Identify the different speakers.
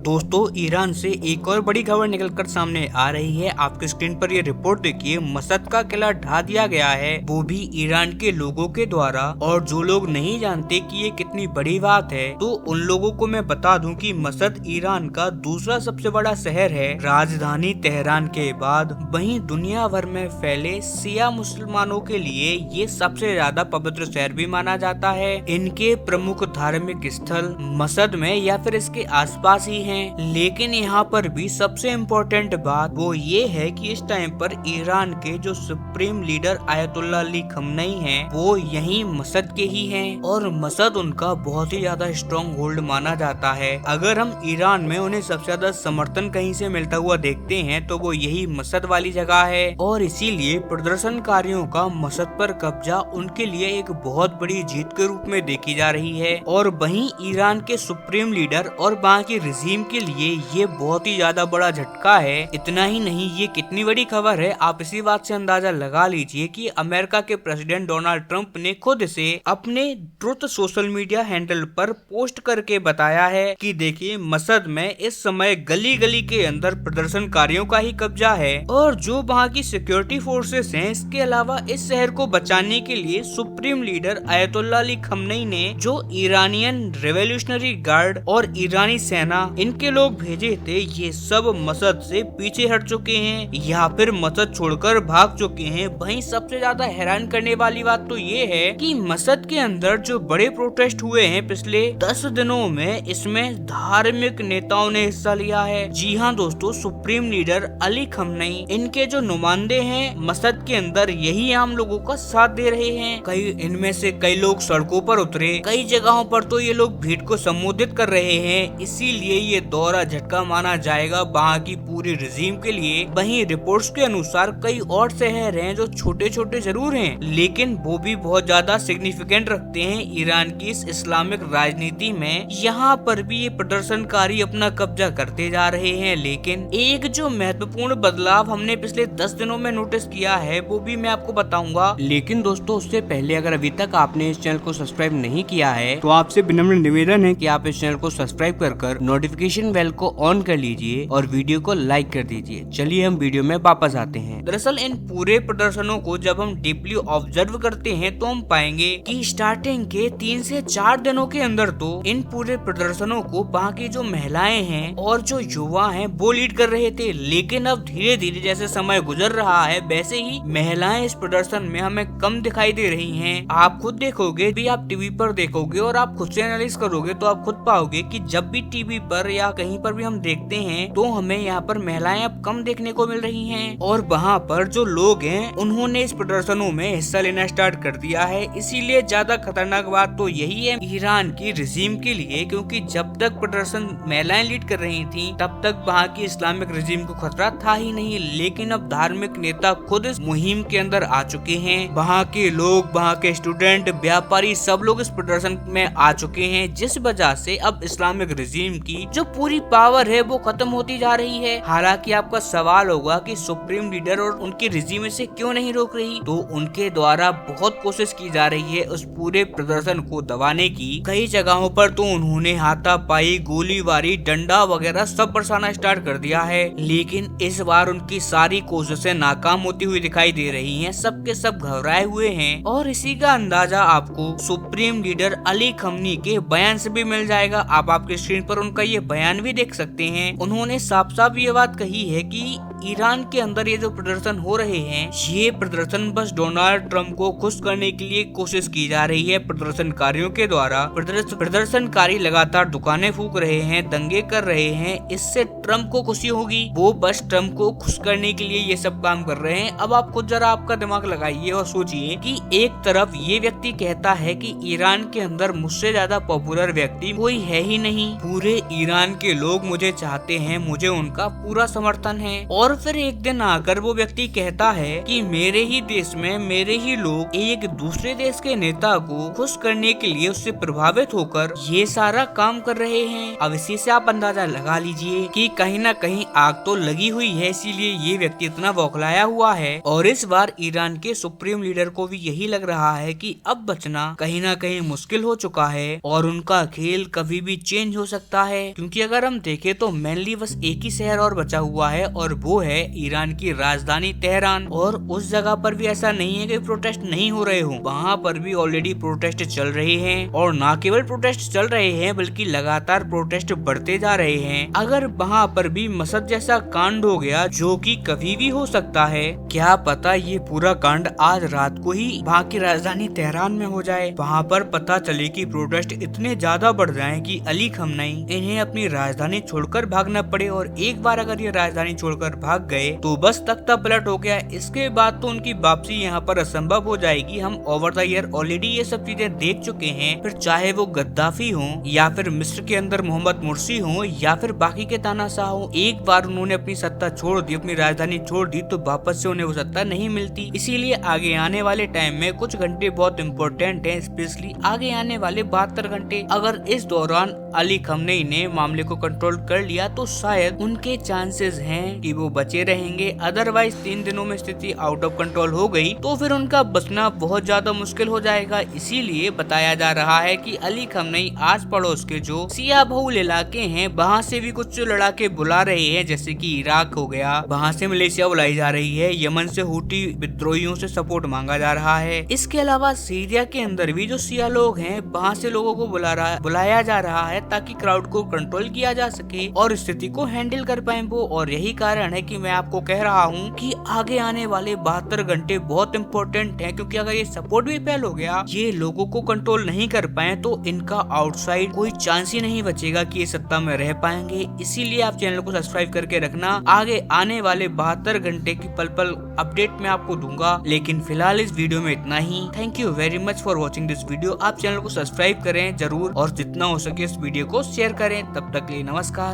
Speaker 1: दोस्तों ईरान से एक और बड़ी खबर निकलकर सामने आ रही है। आपके स्क्रीन पर ये रिपोर्ट देखिए, मसद का किला ढा दिया गया है, वो भी ईरान के लोगों के द्वारा। और जो लोग नहीं जानते कि ये कितनी बड़ी बात है, तो उन लोगों को मैं बता दूं कि मसद ईरान का दूसरा सबसे बड़ा शहर है राजधानी तेहरान के बाद। वहीं दुनिया भर में फैले शिया मुसलमानों के लिए ये सबसे ज्यादा पवित्र शहर भी माना जाता है। इनके प्रमुख धार्मिक स्थल मसद में या फिर इसके आसपास ही हैं। लेकिन यहाँ पर भी सबसे इम्पोर्टेंट बात वो ये है कि इस टाइम पर ईरान के जो सुप्रीम लीडर आयतुल्लाह अली खमनई हैं, वो यही मसद के ही हैं और मसद उनका बहुत ही ज्यादा स्ट्रॉन्ग होल्ड माना जाता है। अगर हम ईरान में उन्हें सबसे ज्यादा समर्थन कहीं से मिलता हुआ देखते हैं तो वो यही मसद वाली जगह है और इसीलिए प्रदर्शनकारियों का मसद पर कब्जा उनके लिए एक बहुत बड़ी जीत के रूप में देखी जा रही है। और वहीं ईरान के सुप्रीम लीडर और वहाँ के रिजीम के लिए ये बहुत ही ज्यादा बड़ा झटका है। इतना ही नहीं, ये कितनी बड़ी खबर है आप इसी बात से अंदाजा लगा लीजिए कि अमेरिका के प्रेसिडेंट डोनाल्ड ट्रंप ने खुद इसे अपने ट्रुथ सोशल मीडिया हैंडल पर पोस्ट करके बताया है कि देखिए मसद में इस समय गली गली के अंदर प्रदर्शनकारियों का ही कब्जा है और जो वहाँ की सिक्योरिटी फोर्सेस हैं। इसके अलावा इस शहर को बचाने के लिए सुप्रीम लीडर आयतुल्लाह अली खमनई ने जो ईरानियन रेवोल्यूशनरी गार्ड और ईरानी सेना इनके लोग भेजे थे, ये सब मसद से पीछे हट चुके हैं या फिर मसद छोड़कर भाग चुके हैं। वहीं सबसे ज्यादा हैरान करने वाली बात तो ये है कि मसद के अंदर जो बड़े प्रोटेस्ट हुए हैं पिछले 10 दिनों में, इसमें धार्मिक नेताओं ने हिस्सा लिया है। जी हाँ दोस्तों, सुप्रीम लीडर अली खमनई इनके जो नुमाइंदे हैं मसद के अंदर, यही आम लोगों का साथ दे रहे हैं। इनमें से कई लोग सड़कों पर उतरे, कई जगहों पर तो ये लोग भीड़ को संबोधित कर रहे हैं। इसीलिए ये दौरा झटका माना जाएगा वहाँ की पूरी रिजीम के लिए। वहीं रिपोर्ट्स के अनुसार कई और शहर हैं जो छोटे छोटे जरूर हैं, लेकिन वो भी बहुत ज्यादा सिग्निफिकेंट रखते हैं ईरान की इस इस्लामिक राजनीति में। यहाँ पर भी ये प्रदर्शनकारी अपना कब्जा करते जा रहे हैं। लेकिन एक जो महत्वपूर्ण बदलाव हमने पिछले 10 दिनों में नोटिस किया है वो भी मैं आपको बताऊंगा। लेकिन दोस्तों उससे पहले अगर अभी तक आपने इस चैनल को सब्सक्राइब नहीं किया है तो आपसे विनम्र निवेदन है कि आप इस चैनल को सब्सक्राइब कर नोटिफिकेशन बेल को ऑन कर लीजिए और वीडियो को लाइक कर दीजिए। चलिए हम वीडियो में वापस आते हैं। दरअसल इन पूरे प्रदर्शनों को जब हम डीपली ऑब्जर्व करते हैं तो हम पाएंगे कि स्टार्टिंग के 3 से 4 दिनों के अंदर तो इन पूरे प्रदर्शनों को वहाँ की जो महिलाएं हैं और जो युवा हैं वो लीड कर रहे थे। लेकिन अब धीरे धीरे जैसे समय गुजर रहा है वैसे ही महिलाएं इस प्रदर्शन में हमें कम दिखाई दे रही हैं। आप खुद देखोगे भी, आप टीवी पर देखोगे और आप खुद से एनालाइज करोगे तो आप खुद पाओगे कि जब भी टीवी पर या कहीं पर भी हम देखते हैं तो हमें यहाँ पर महिलाएं अब कम देखने को मिल रही हैं। और वहाँ पर जो लोग हैं उन्होंने इस प्रदर्शनों में हिस्सा लेना स्टार्ट कर दिया है। इसीलिए ज्यादा खतरनाक बात तो यही है ईरान की रिजीम के लिए, क्योंकि जब तक प्रदर्शन महिलाएं लीड कर रही थी तब तक वहाँ की इस्लामिक रिजीम को खतरा था ही नहीं। लेकिन अब धार्मिक नेता खुद इस मुहिम के अंदर आ चुके हैं। वहाँ के लोग, वहाँ के स्टूडेंट, व्यापारी सब लोग इस प्रदर्शन में आ चुके हैं, जिस वजह से अब इस्लामिक रिजीम की जो पूरी पावर है वो खत्म होती जा रही है। हालांकि आपका सवाल होगा कि सुप्रीम लीडर और उनकी रिजीम इसे क्यों नहीं रोक रही, तो उनके द्वारा बहुत कोशिश की जा रही है उस पूरे प्रदर्शन को दबाने की। कई जगहों पर तो उन्होंने हाथापाई, गोलीबारी, डंडा वगैरह सब बरसाना स्टार्ट कर दिया है। लेकिन इस बार उनकी सारी कोशिशें नाकाम होती हुई दिखाई दे रही हैं। सबके सब घबराए हुए हैं और इसी का अंदाजा आपको सुप्रीम लीडर अली खमनी के बयान से भी मिल जाएगा। आप आपके स्क्रीन पर उनका ये बयान भी देख सकते हैं। उन्होंने साफ साफ ये बात कही है कि ईरान के अंदर ये जो प्रदर्शन हो रहे हैं, ये प्रदर्शन बस डोनाल्ड ट्रंप को खुश करने के लिए कोशिश की जा रही है प्रदर्शनकारियों के द्वारा। प्रदर्शनकारी लगातार दुकानें फूंक रहे हैं, दंगे कर रहे हैं, इससे ट्रंप को खुशी होगी। वो बस ट्रंप को खुश करने के लिए ये सब काम कर रहे हैं। अब आप खुद जरा आपका दिमाग लगाइए और सोचिए कि एक तरफ ये व्यक्ति कहता है कि ईरान के अंदर मुझसे ज्यादा पॉपुलर व्यक्ति कोई है ही नहीं, पूरे ईरान के लोग मुझे चाहते हैं, मुझे उनका पूरा समर्थन है। और फिर एक दिन आकर वो व्यक्ति कहता है कि मेरे ही देश में मेरे ही लोग एक दूसरे देश के नेता को खुश करने के लिए उससे प्रभावित होकर ये सारा काम कर रहे हैं। अब इसी से आप अंदाजा लगा लीजिए कि कहीं ना कहीं आग तो लगी हुई है, इसीलिए ये व्यक्ति इतना बौखलाया हुआ है। और इस बार ईरान के सुप्रीम लीडर को भी यही लग रहा है कि अब बचना कहीं ना कहीं मुश्किल हो चुका है और उनका खेल कभी भी चेंज हो सकता है, क्योंकि क्योंकि अगर हम देखें तो मेनली बस एक ही शहर और बचा हुआ है और वो है ईरान की राजधानी तेहरान। और उस जगह पर भी ऐसा नहीं है कि प्रोटेस्ट नहीं हो रहे हो, वहाँ पर भी ऑलरेडी प्रोटेस्ट चल रहे हैं। और न केवल प्रोटेस्ट चल रहे हैं बल्कि लगातार प्रोटेस्ट बढ़ते जा रहे हैं। अगर वहाँ पर भी मसद जैसा कांड हो गया, जो कि कभी भी हो सकता है, क्या पता ये पूरा कांड आज रात को ही वहाँ की राजधानी तेहरान में हो जाए। वहाँ पर पता चले कि प्रोटेस्ट इतने ज्यादा बढ़ जाएं कि अली खamenei इन्हें अपनी राजधानी छोड़कर भागना पड़े। और एक बार अगर ये राजधानी छोड़कर भाग गए तो बस तख्ता पलट हो गया। इसके बाद तो उनकी वापसी यहाँ पर असंभव हो जाएगी। हम ओवर द ईयर ऑलरेडी ये सब चीजें देख चुके हैं। फिर चाहे वो गद्दाफी हो या फिर मिस्र के अंदर मोहम्मद मुर्सी हो या फिर बाकी के तानाशाह हो, एक बार उन्होंने अपनी सत्ता छोड़ दी, अपनी राजधानी छोड़ दी तो वापस से उन्हें वो सत्ता नहीं मिलती। इसीलिए आगे आने वाले टाइम में कुछ घंटे बहुत इम्पोर्टेंट है, स्पेशली आगे आने वाले 72 घंटे। अगर इस दौरान अली खamenei ने मामले को कंट्रोल कर लिया तो शायद उनके चांसेस हैं कि वो बचे रहेंगे। अदरवाइज 3 दिनों में स्थिति आउट ऑफ कंट्रोल हो गई तो फिर उनका बचना बहुत ज्यादा मुश्किल हो जाएगा। इसीलिए बताया जा रहा है कि अली खamenei आस पड़ोस के जो सिया बहुल इलाके हैं वहाँ से भी कुछ लड़ाके बुला रहे हैं, जैसे कि इराक हो गया, वहाँ से मलेशिया बुलाई जा रही है, यमन से हुटी विद्रोहियों से सपोर्ट मांगा जा रहा है। इसके अलावा सीरिया के अंदर भी जो सिया लोग हैं वहाँ से लोगों को बुलाया जा रहा है ताकि क्राउड को कंट्रोल किया जा सके और स्थिति को हैंडल कर पाए वो। और यही कारण है कि मैं आपको कह रहा हूँ कि आगे आने वाले 72 घंटे बहुत इम्पोर्टेंट हैं, क्योंकि अगर ये सपोर्ट भी फेल हो गया, ये लोगों को कंट्रोल नहीं कर पाए तो इनका आउटसाइड कोई चांस ही नहीं बचेगा कि ये सत्ता में रह पाएंगे। इसीलिए आप चैनल को सब्सक्राइब करके रखना, आगे आने वाले 72 घंटे की पल पल अपडेट मैं आपको दूंगा। लेकिन फिलहाल इस वीडियो में इतना ही। Thank you very much for watching this video. आप चैनल को सब्सक्राइब करें जरूर और जितना हो सके इस वीडियो को शेयर करें। तब तक के लिए नमस्कार।